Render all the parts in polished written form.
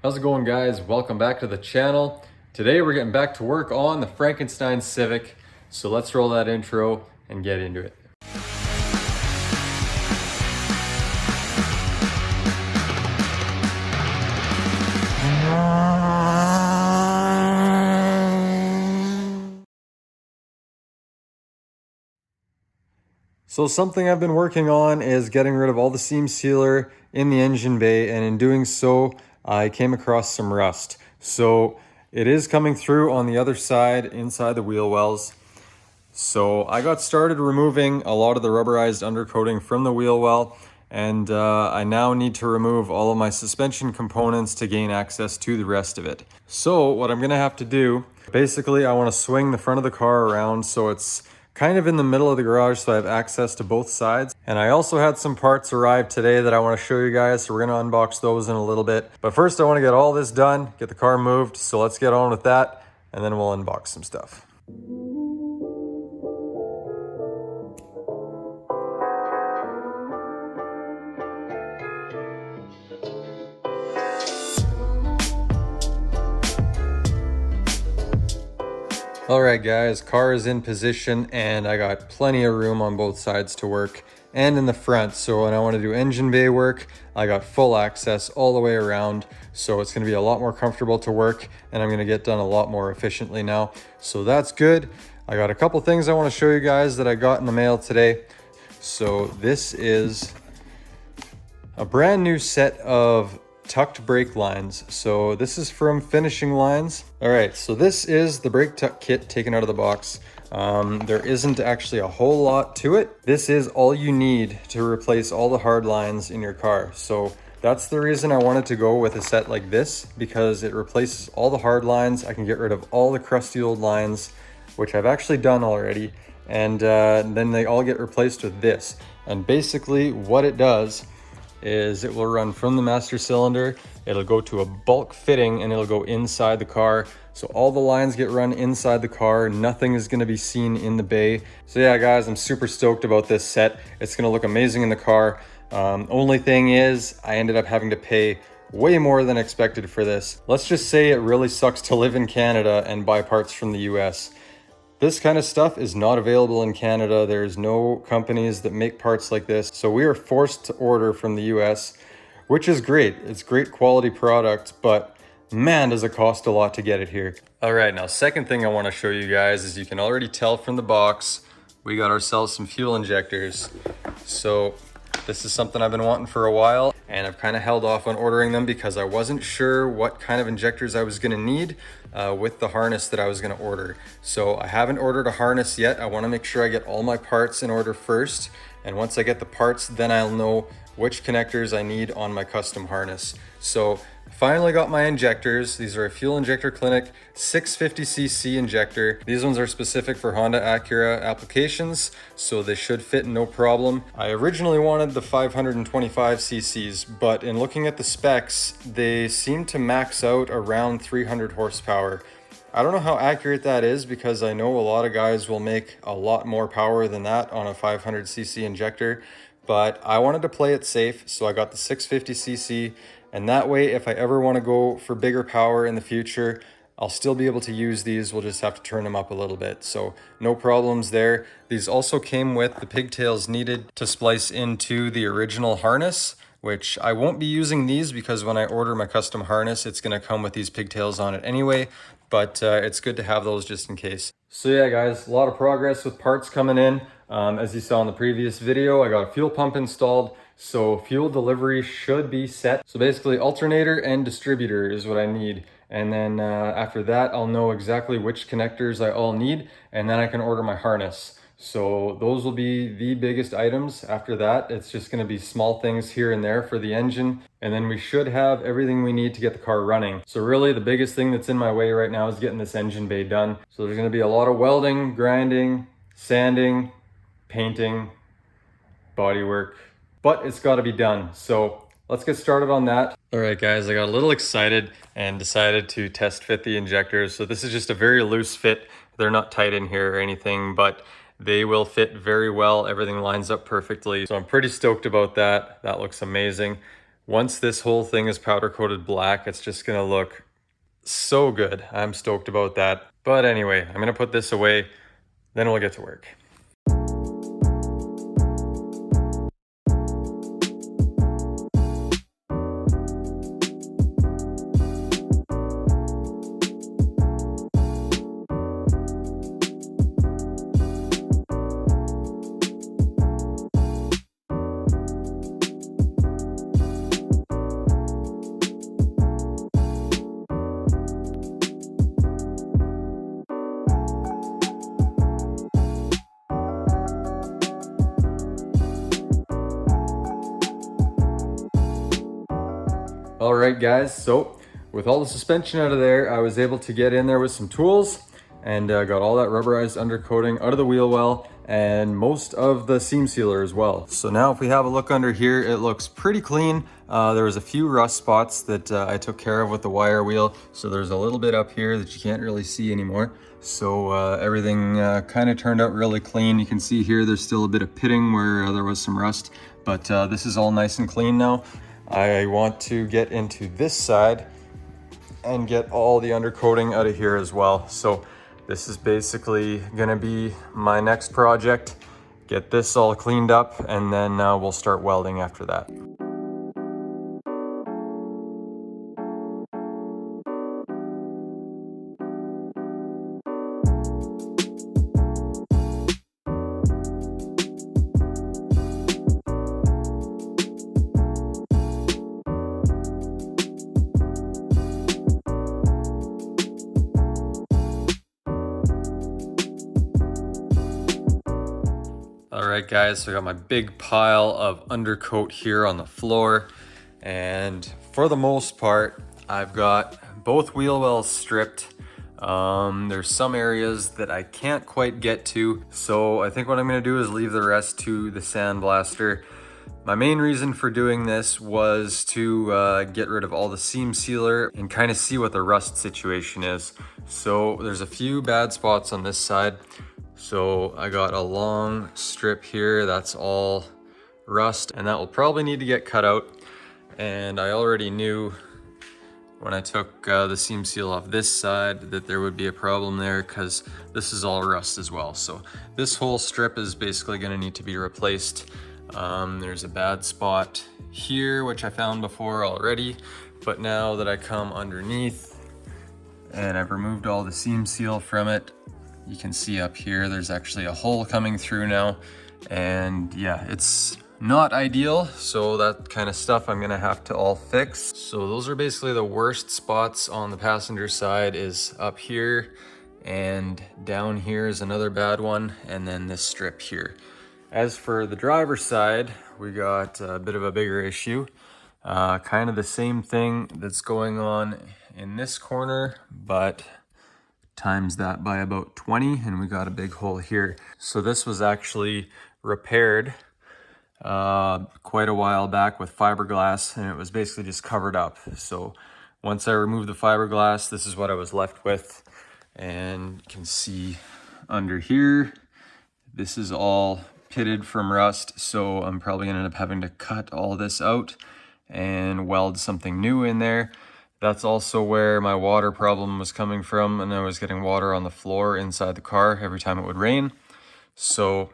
How's it going, guys? Welcome back to the channel. Today we're getting back to work on the Frankenstein Civic. So let's roll that intro and get into it. So something I've been working on is getting rid of all the seam sealer in the engine bay, and in doing so, I came across some rust. So it is coming through on the other side inside the wheel wells. So I got started removing a lot of the rubberized undercoating from the wheel well, and I now need to remove all of my suspension components to gain access to the rest of it. So what I'm gonna have to do, basically I wanna swing the front of the car around so it's kind of in the middle of the garage so I have access to both sides. And I also had some parts arrive today that I want to show you guys, so we're going to unbox those in a little bit. But first I want to get all this done, get the car moved, so let's get on with that, and then we'll unbox some stuff. All right, guys, car is in position and I got plenty of room on both sides to work and in the front. So when I want to do engine bay work, I got full access all the way around. So it's going to be a lot more comfortable to work, and I'm going to get done a lot more efficiently now. So that's good. I got a couple things I want to show you guys that I got in the mail today. So this is a brand new set of tucked brake lines. So this is from Finishing Lines. All right, so this is the brake tuck kit taken out of the box. There isn't actually a whole lot to it. This is all you need to replace all the hard lines in your car. So that's the reason I wanted to go with a set like this, because it replaces all the hard lines. I can get rid of all the crusty old lines, which I've actually done already. And then they all get replaced with this. And basically what it does is it will run from the master cylinder, it'll go to a bulk fitting, and it'll go inside the car. So all the lines get run inside the car, nothing is gonna be seen in the bay. So yeah, guys, I'm super stoked about this set. It's gonna look amazing in the car. Only thing is, I ended up having to pay way more than expected for this. Let's just say it really sucks to live in Canada and buy parts from the US. This kind of stuff is not available in Canada. There's no companies that make parts like this. So we are forced to order from the US, which is great. It's great quality product, but man, does it cost a lot to get it here. All right, now second thing I want to show you guys is, you can already tell from the box, we got ourselves some fuel injectors. So this is something I've been wanting for a while, and I've kind of held off on ordering them because I wasn't sure what kind of injectors I was going to need with the harness that I was going to order. So I haven't ordered a harness yet. I want to make sure I get all my parts in order first, and once I get the parts, then I'll know which connectors I need on my custom harness. So finally got my injectors. These are a Fuel Injector Clinic 650cc injector. These ones are specific for Honda Acura applications, so they should fit no problem. I originally wanted the 525cc's, but in looking at the specs, they seem to max out around 300 horsepower. I don't know how accurate that is, because I know a lot of guys will make a lot more power than that on a 500cc injector, but I wanted to play it safe, so I got the 650cc. And that way, if I ever want to go for bigger power in the future, I'll still be able to use these. We'll just have to turn them up a little bit. So no problems there. These also came with the pigtails needed to splice into the original harness, which I won't be using these because when I order my custom harness, it's going to come with these pigtails on it anyway. But it's good to have those just in case. So yeah, guys, a lot of progress with parts coming in. As you saw in the previous video, I got a fuel pump installed. So fuel delivery should be set. So basically alternator and distributor is what I need. And then after that, I'll know exactly which connectors I all need, and then I can order my harness. So those will be the biggest items. After that, it's just gonna be small things here and there for the engine. And then we should have everything we need to get the car running. So really the biggest thing that's in my way right now is getting this engine bay done. So there's gonna be a lot of welding, grinding, sanding, painting, bodywork, but it's got to be done. So let's get started on that. All right, guys, I got a little excited and decided to test fit the injectors. So this is just a very loose fit. They're not tight in here or anything, but they will fit very well. Everything lines up perfectly. So I'm pretty stoked about that. That looks amazing. Once this whole thing is powder coated black, it's just gonna look so good. I'm stoked about that. But anyway, I'm gonna put this away, then we'll get to work. All right, guys, so with all the suspension out of there, I was able to get in there with some tools and got all that rubberized undercoating out of the wheel well and most of the seam sealer as well. So now if we have a look under here, it looks pretty clean. There was a few rust spots that I took care of with the wire wheel. So there's a little bit up here that you can't really see anymore. So everything kind of turned out really clean. You can see here there's still a bit of pitting where there was some rust, but this is all nice and clean now. I want to get into this side and get all the undercoating out of here as well. So this is basically gonna be my next project. Get this all cleaned up and then we'll start welding after that. All right, guys, so I got my big pile of undercoat here on the floor, and for the most part, I've got both wheel wells stripped. There's some areas that I can't quite get to, so I think what I'm gonna do is leave the rest to the sandblaster. My main reason for doing this was to get rid of all the seam sealer and kind of see what the rust situation is. So there's a few bad spots on this side. So I got a long strip here, that's all rust, and that will probably need to get cut out. And I already knew when I took the seam seal off this side that there would be a problem there because this is all rust as well. So this whole strip is basically gonna need to be replaced. There's a bad spot here, which I found before already, but now that I come underneath and I've removed all the seam seal from it, you can see up here, there's actually a hole coming through now. And yeah, it's not ideal. So that kind of stuff I'm gonna have to all fix. So those are basically the worst spots on the passenger side, is up here, and down here is another bad one, and then this strip here. As for the driver's side, we got a bit of a bigger issue. Kind of the same thing that's going on in this corner, but times that by about 20, and we got a big hole here. So this was actually repaired quite a while back with fiberglass, and it was basically just covered up. So once I removed the fiberglass, this is what I was left with. And you can see under here, this is all pitted from rust. So I'm probably gonna end up having to cut all this out and weld something new in there. That's also where my water problem was coming from, and I was getting water on the floor inside the car every time it would rain. So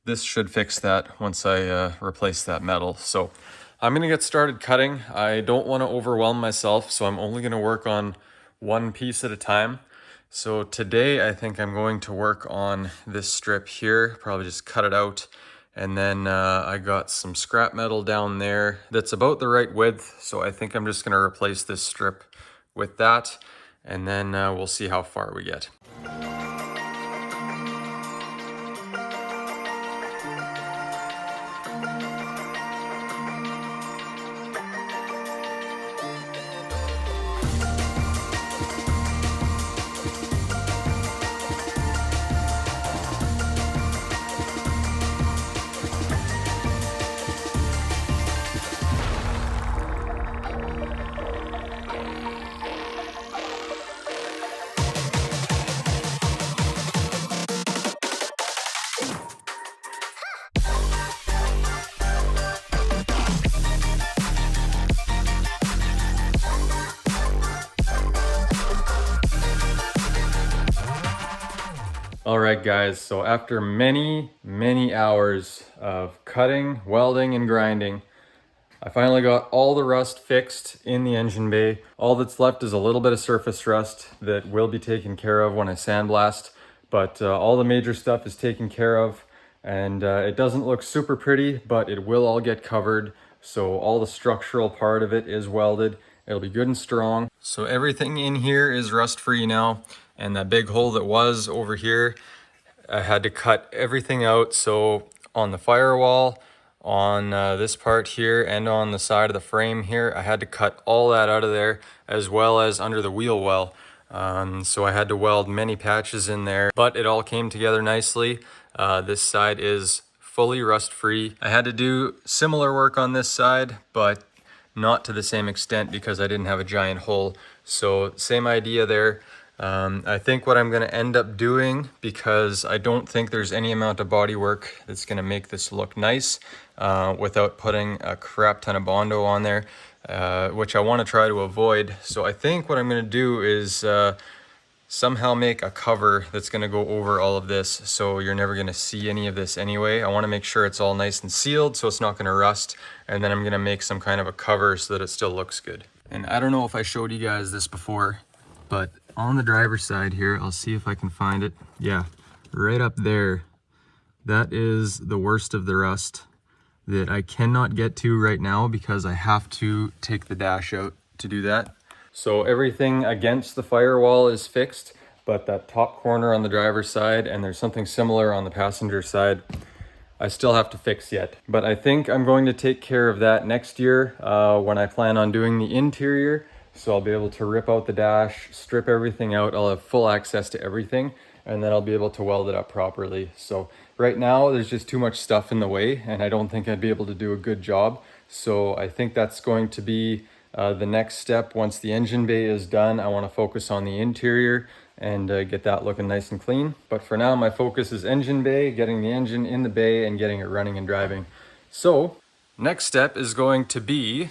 this should fix that once I replace that metal. So I'm gonna get started cutting. I don't wanna overwhelm myself, so I'm only gonna work on one piece at a time. So today I think I'm going to work on this strip here, probably just cut it out. And then I got some scrap metal down there that's about the right width. So I think I'm just gonna replace this strip with that. And then we'll see how far we get. All right, guys, so after many hours of cutting, welding, and grinding, I finally got all the rust fixed in the engine bay. All that's left is a little bit of surface rust that will be taken care of when I sandblast, but all the major stuff is taken care of, and it doesn't look super pretty, but it will all get covered. So all the structural part of it is welded. It'll be good and strong. So everything in here is rust free now, and that big hole that was over here, I had to cut everything out. So on the firewall, on this part here, and on the side of the frame here, I had to cut all that out of there, as well as under the wheel well. So I had to weld many patches in there, but it all came together nicely. This side is fully rust free. I had to do similar work on this side, but not to the same extent because I didn't have a giant hole. So same idea there. I think what I'm going to end up doing, because I don't think there's any amount of body work that's going to make this look nice without putting a crap ton of Bondo on there, which I want to try to avoid. So I think what I'm going to do is somehow make a cover that's going to go over all of this, so you're never going to see any of this anyway. I want to make sure it's all nice and sealed so it's not going to rust, and then I'm going to make some kind of a cover so that it still looks good. And I don't know if I showed you guys this before, but on the driver's side here, I'll see if I can find it. Yeah, right up there, that is the worst of the rust that I cannot get to right now because I have to take the dash out to do that. So everything against the firewall is fixed, but that top corner on the driver's side, and there's something similar on the passenger side, I still have to fix yet. But I think I'm going to take care of that next year when I plan on doing the interior. So I'll be able to rip out the dash, strip everything out. I'll have full access to everything, and then I'll be able to weld it up properly. So right now there's just too much stuff in the way, and I don't think I'd be able to do a good job. So I think that's going to be the next step. Once the engine bay is done, I want to focus on the interior and get that looking nice and clean. But for now, my focus is engine bay, getting the engine in the bay and getting it running and driving. So next step is going to be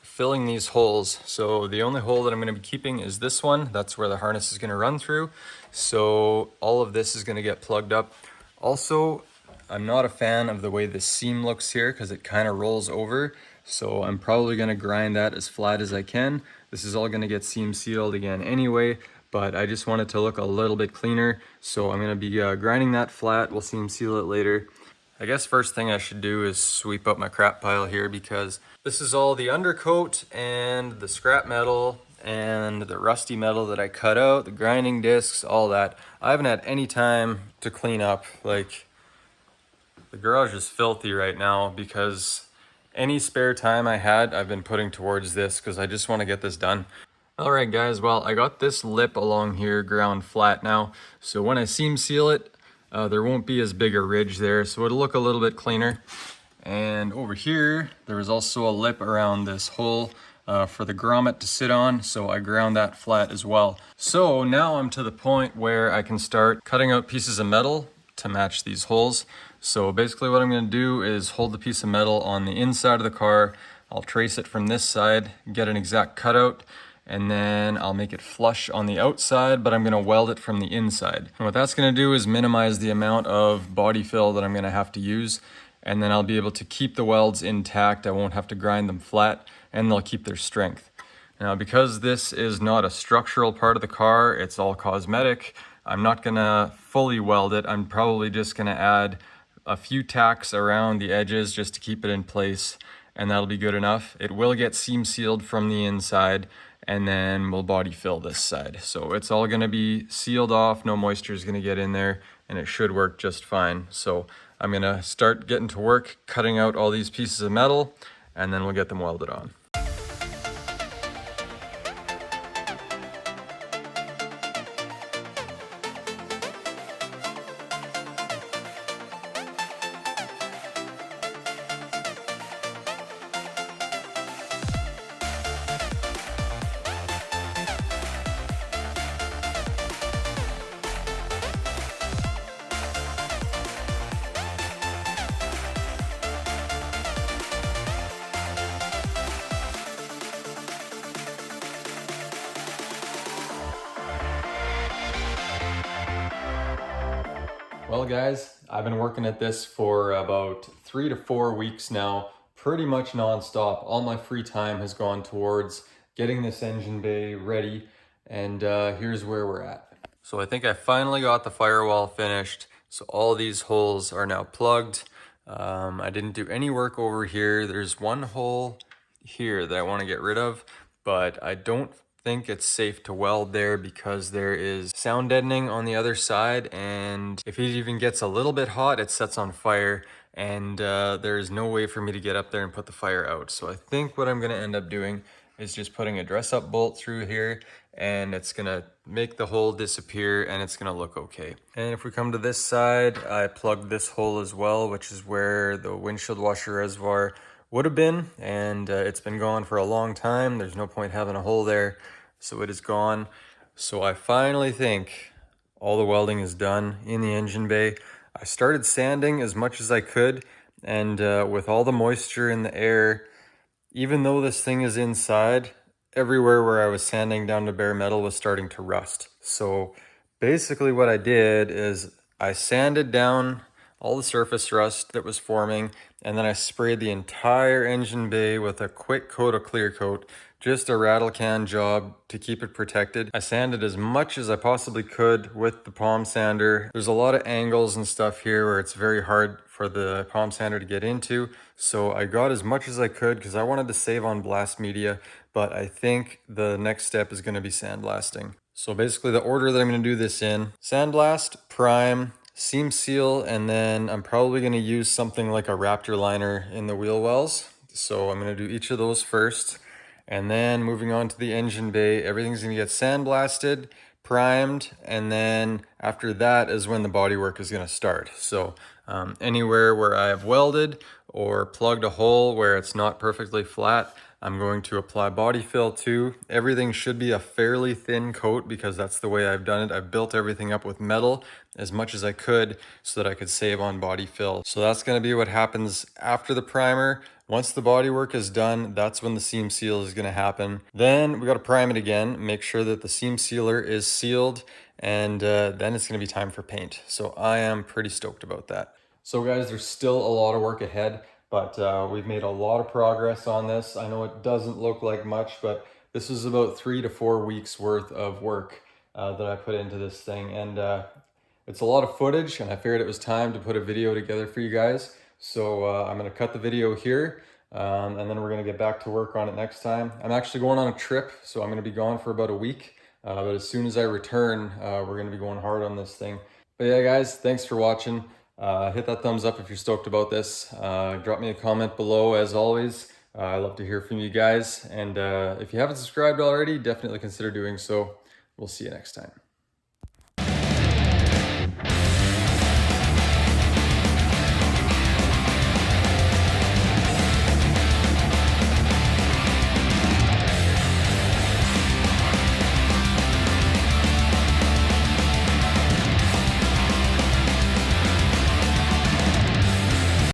filling these holes. So the only hole that I'm going to be keeping is this one. That's where the harness is going to run through. So all of this is going to get plugged up. Also, I'm not a fan of the way the seam looks here because it kind of rolls over. So I'm probably going to grind that as flat as I can. This is all going to get seam sealed again anyway, but I just want it to look a little bit cleaner. So I'm going to be grinding that flat. We'll seam seal it later. I guess first thing I should do is sweep up my crap pile here, because this is all the undercoat and the scrap metal and the rusty metal that I cut out, the grinding discs, all that. I haven't had any time to clean up. Like, the garage is filthy right now because any spare time I had, I've been putting towards this because I just want to get this done. All right, guys, well, I got this lip along here ground flat now. So when I seam seal it, there won't be as big a ridge there, so it'll look a little bit cleaner. And over here, there was also a lip around this hole for the grommet to sit on, so I ground that flat as well. So now I'm to the point where I can start cutting out pieces of metal to match these holes. So basically what I'm going to do is hold the piece of metal on the inside of the car. I'll trace it from this side, get an exact cutout, and then I'll make it flush on the outside, but I'm going to weld it from the inside. And what that's going to do is minimize the amount of body fill that I'm going to have to use, and then I'll be able to keep the welds intact. I won't have to grind them flat, and they'll keep their strength. Now, because this is not a structural part of the car, it's all cosmetic, I'm not going to fully weld it. I'm probably just going to add a few tacks around the edges just to keep it in place, and that'll be good enough. It will get seam sealed from the inside, and then we'll body fill this side. So it's all going to be sealed off, no moisture is going to get in there, and it should work just fine. So I'm going to start getting to work cutting out all these pieces of metal, and then we'll get them welded on. Well guys, I've been working at this for about 3 to 4 weeks now, pretty much non-stop. All my free time has gone towards getting this engine bay ready, and here's where we're at. So I think I finally got the firewall finished, so all these holes are now plugged. I didn't do any work over here. There's one hole here that I want to get rid of, but I don't think it's safe to weld there because there is sound deadening on the other side, and if it even gets a little bit hot, it sets on fire, and there's no way for me to get up there and put the fire out. So I think what I'm going to end up doing is just putting a dress-up bolt through here, and it's gonna make the hole disappear and it's gonna look okay. And if we come to this side, I plugged this hole as well, which is where the windshield washer reservoir would have been, and it's been gone for a long time. There's no point having a hole there, so it is gone. So I finally think all the welding is done in the engine bay. I started sanding as much as I could, and with all the moisture in the air, even though this thing is inside, everywhere where I was sanding down to bare metal was starting to rust. So basically what I did is I sanded down all the surface rust that was forming, and then I sprayed the entire engine bay with a quick coat of clear coat, just a rattle can job to keep it protected. I sanded as much as I possibly could with the palm sander. There's a lot of angles and stuff here where it's very hard for the palm sander to get into, so I got as much as I could because I wanted to save on blast media, but I think the next step is going to be sandblasting. So basically the order that I'm going to do this in: sandblast, prime, seam seal, and then I'm probably going to use something like a Raptor liner in the wheel wells. So I'm going to do each of those first, and then moving on to the engine bay, everything's going to get sandblasted, primed, and then after that is when the bodywork is going to start. So anywhere where I have welded or plugged a hole where it's not perfectly flat, I'm going to apply body fill to. Everything should be a fairly thin coat because that's the way I've done it. I've built everything up with metal as much as I could so that I could save on body fill. So that's going to be what happens after the primer. Once the bodywork is done, that's when the seam seal is going to happen. Then we got to prime it again, make sure that the seam sealer is sealed, and then it's going to be time for paint. So I am pretty stoked about that. So guys, there's still a lot of work ahead, but we've made a lot of progress on this. I know it doesn't look like much, but this is about 3 to 4 weeks worth of work that I put into this thing, and it's a lot of footage, and I figured it was time to put a video together for you guys. So I'm going to cut the video here, and then we're going to get back to work on it next time. I'm actually going on a trip, so I'm going to be gone for about a week, but as soon as I return, we're going to be going hard on this thing. But yeah guys, thanks for watching. Hit that thumbs up if you're stoked about this. Drop me a comment below as always. I love to hear from you guys, and if you haven't subscribed already, definitely consider doing so. We'll see you next time.